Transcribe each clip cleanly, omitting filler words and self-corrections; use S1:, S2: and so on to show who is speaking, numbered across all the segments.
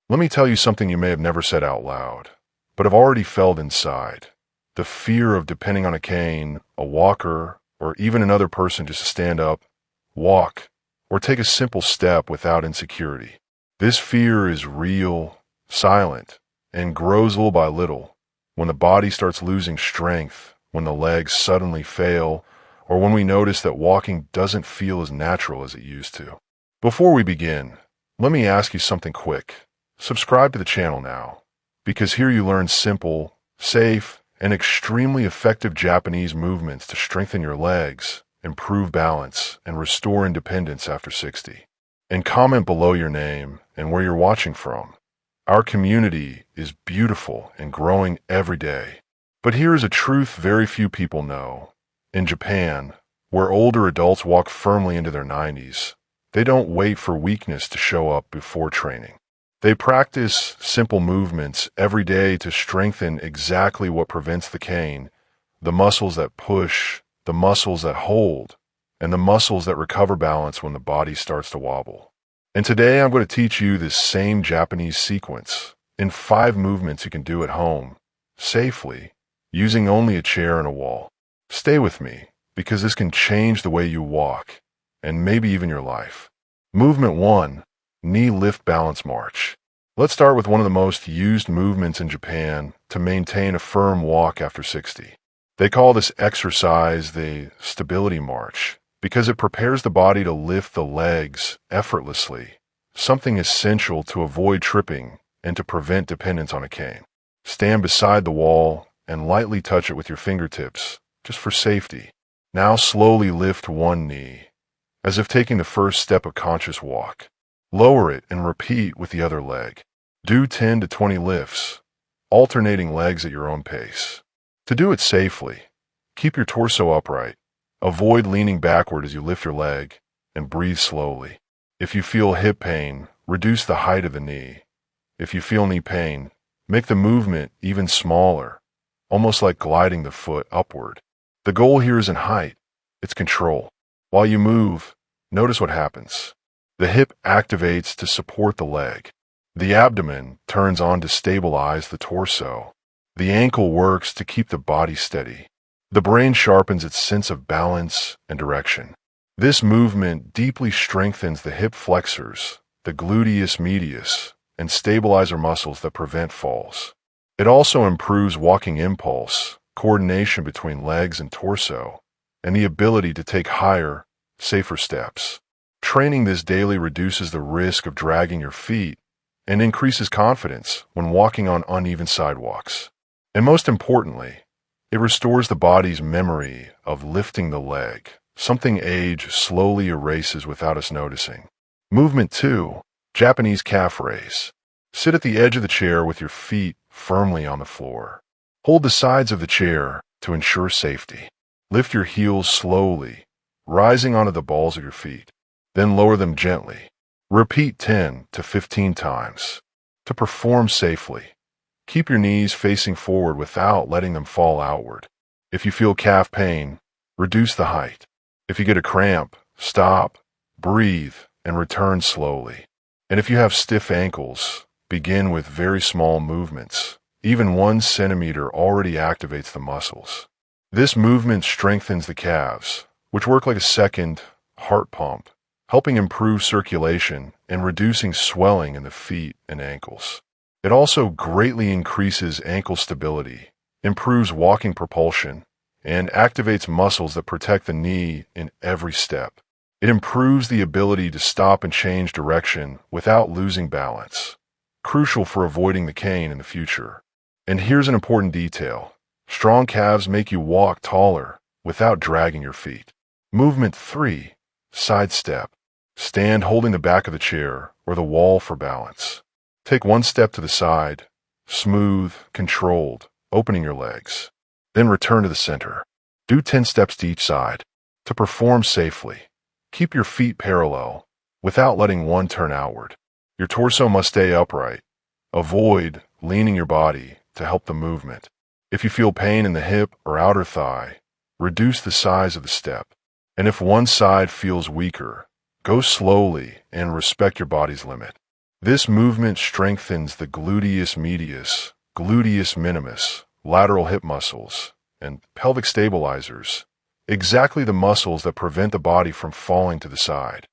S1: Let me tell you something you may have never said out loud, but have already felt inside. The fear of depending on a cane, a walker, or even another person just to stand up, walk, or take a simple step without insecurity. This fear is real, silent, and grows little by little. When the body starts losing strength, when the legs suddenly fail, or when we notice that walking doesn't feel as natural as it used to. Before we begin, let me ask you something quick. Subscribe to the channel now, because here you learn simple, safe, and extremely effective Japanese movements to strengthen your legs, improve balance, and restore independence after 60. And comment below your name and where you're watching from. Our community is beautiful and growing every day. But here is a truth very few people know. In Japan, where older adults walk firmly into their 90s, they don't wait for weakness to show up before training. They practice simple movements every day to strengthen exactly what prevents the cane, the muscles that push, the muscles that hold, and the muscles that recover balance when the body starts to wobble. And today I'm going to teach you this same Japanese sequence in 5 movements you can do at home, safely, using only a chair and a wall. Stay with me, because this can change the way you walk, and maybe even your life. Movement 1. Knee lift balance march. Let's start with one of the most used movements in Japan to maintain a firm walk after 60. They call this exercise the stability march because it prepares the body to lift the legs effortlessly, something essential to avoid tripping and to prevent dependence on a cane. Stand beside the wall and lightly touch it with your fingertips, just for safety. Now slowly lift one knee, as if taking the first step of conscious walk. Lower it and repeat with the other leg. Do 10 to 20 lifts, alternating legs at your own pace. To do it safely, keep your torso upright. Avoid leaning backward as you lift your leg, and breathe slowly. If you feel hip pain, reduce the height of the knee. If you feel knee pain, make the movement even smaller, almost like gliding the foot upward. The goal here isn't height, it's control. While you move, notice what happens. The hip activates to support the leg. The abdomen turns on to stabilize the torso. The ankle works to keep the body steady. The brain sharpens its sense of balance and direction. This movement deeply strengthens the hip flexors, the gluteus medius, and stabilizer muscles that prevent falls. It also improves walking impulse, coordination between legs and torso, and the ability to take higher, safer steps. Training this daily reduces the risk of dragging your feet and increases confidence when walking on uneven sidewalks. And most importantly, it restores the body's memory of lifting the leg, something age slowly erases without us noticing. Movement 2. Japanese calf raise. Sit at the edge of the chair with your feet firmly on the floor. Hold the sides of the chair to ensure safety. Lift your heels slowly, rising onto the balls of your feet. Then lower them gently. Repeat 10 to 15 times. To perform safely, keep your knees facing forward without letting them fall outward. If you feel calf pain, reduce the height. If you get a cramp, stop, breathe, and return slowly. And if you have stiff ankles, begin with very small movements. Even 1 centimeter already activates the muscles. This movement strengthens the calves, which work like a second heart pump, helping improve circulation and reducing swelling in the feet and ankles. It also greatly increases ankle stability, improves walking propulsion, and activates muscles that protect the knee in every step. It improves the ability to stop and change direction without losing balance, crucial for avoiding the cane in the future. And here's an important detail. Strong calves make you walk taller without dragging your feet. Movement 3. Side step. Stand holding the back of the chair or the wall for balance. Take 1 step to the side, smooth, controlled, opening your legs. Then return to the center. Do 10 steps to each side. To perform safely, keep your feet parallel without letting one turn outward. Your torso must stay upright. Avoid leaning your body to help the movement. If you feel pain in the hip or outer thigh, reduce the size of the step. And if one side feels weaker, go slowly and respect your body's limit. This movement strengthens the gluteus medius, gluteus minimus, lateral hip muscles, and pelvic stabilizers, exactly the muscles that prevent the body from falling to the side.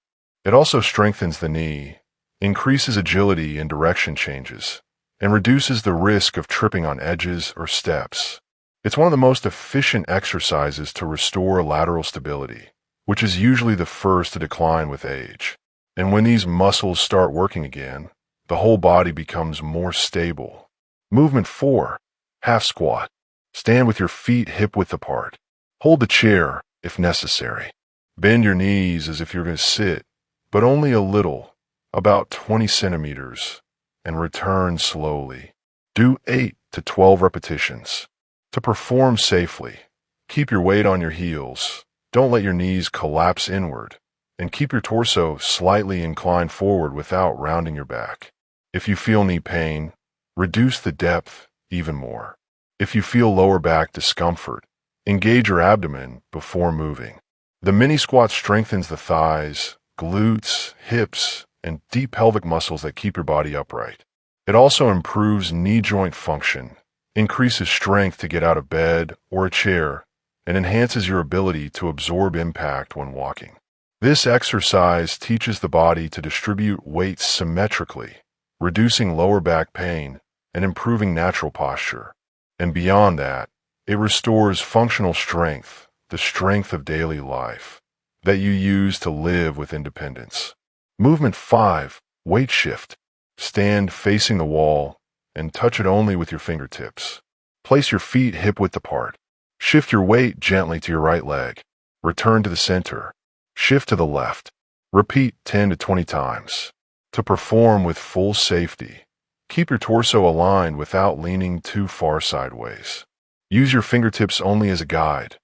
S1: It also strengthens the knee, increases agility in direction changes, and reduces the risk of tripping on edges or steps. It's one of the most efficient exercises to restore lateral stability, which is usually the first to decline with age. And when these muscles start working again, the whole body becomes more stable. Movement 4. Half squat. Stand with your feet hip-width apart. Hold the chair if necessary. Bend your knees as if you're going to sit, but only a little, about 20 centimeters, and return slowly. Do 8 to 12 repetitions. To perform safely, keep your weight on your heels. Don't let your knees collapse inward, and keep your torso slightly inclined forward without rounding your back. If you feel knee pain, reduce the depth even more. If you feel lower back discomfort, engage your abdomen before moving. The mini squat strengthens the thighs, glutes, hips, and deep pelvic muscles that keep your body upright. It also improves knee joint function, increases strength to get out of bed or a chair, and enhances your ability to absorb impact when walking. This exercise teaches the body to distribute weight symmetrically, reducing lower back pain and improving natural posture. And beyond that, it restores functional strength, the strength of daily life, that you use to live with independence. Movement 5. Weight shift. Stand facing the wall and touch it only with your fingertips. Place your feet hip-width apart. Shift your weight gently to your right leg. Return to the center. Shift to the left. Repeat 10 to 20 times. To perform with full safety, keep your torso aligned without leaning too far sideways. Use your fingertips only as a guide,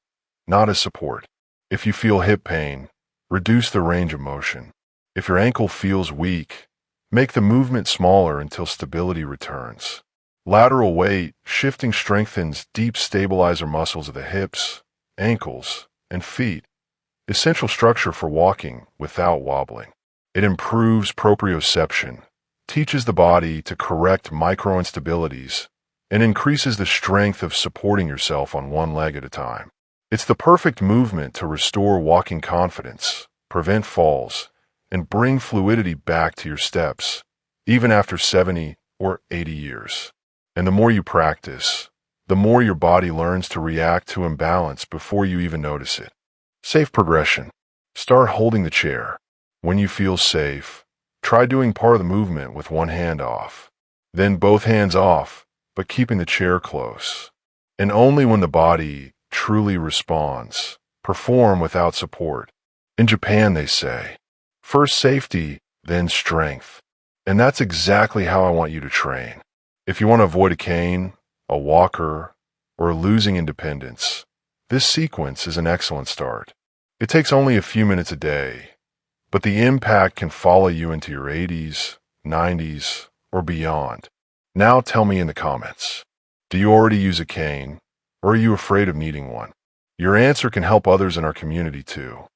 S1: not as support. If you feel hip pain, reduce the range of motion. If your ankle feels weak, make the movement smaller until stability returns. Lateral weight shifting strengthens deep stabilizer muscles of the hips, ankles, and feet, essential structure for walking without wobbling. It improves proprioception, teaches the body to correct micro-instabilities, and increases the strength of supporting yourself on one leg at a time. It's the perfect movement to restore walking confidence, prevent falls, and bring fluidity back to your steps, even after 70 or 80 years. And the more you practice, the more your body learns to react to imbalance before you even notice it. Safe progression. Start holding the chair. When you feel safe, try doing part of the movement with one hand off, then both hands off, but keeping the chair close. And only when the body truly responds, perform without support. In Japan, they say, first safety, then strength. And that's exactly how I want you to train. If you want to avoid a cane, a walker, or losing independence, this sequence is an excellent start. It takes only a few minutes a day, but the impact can follow you into your 80s, 90s, or beyond. Now tell me in the comments, do you already use a cane, or are you afraid of needing one? Your answer can help others in our community too.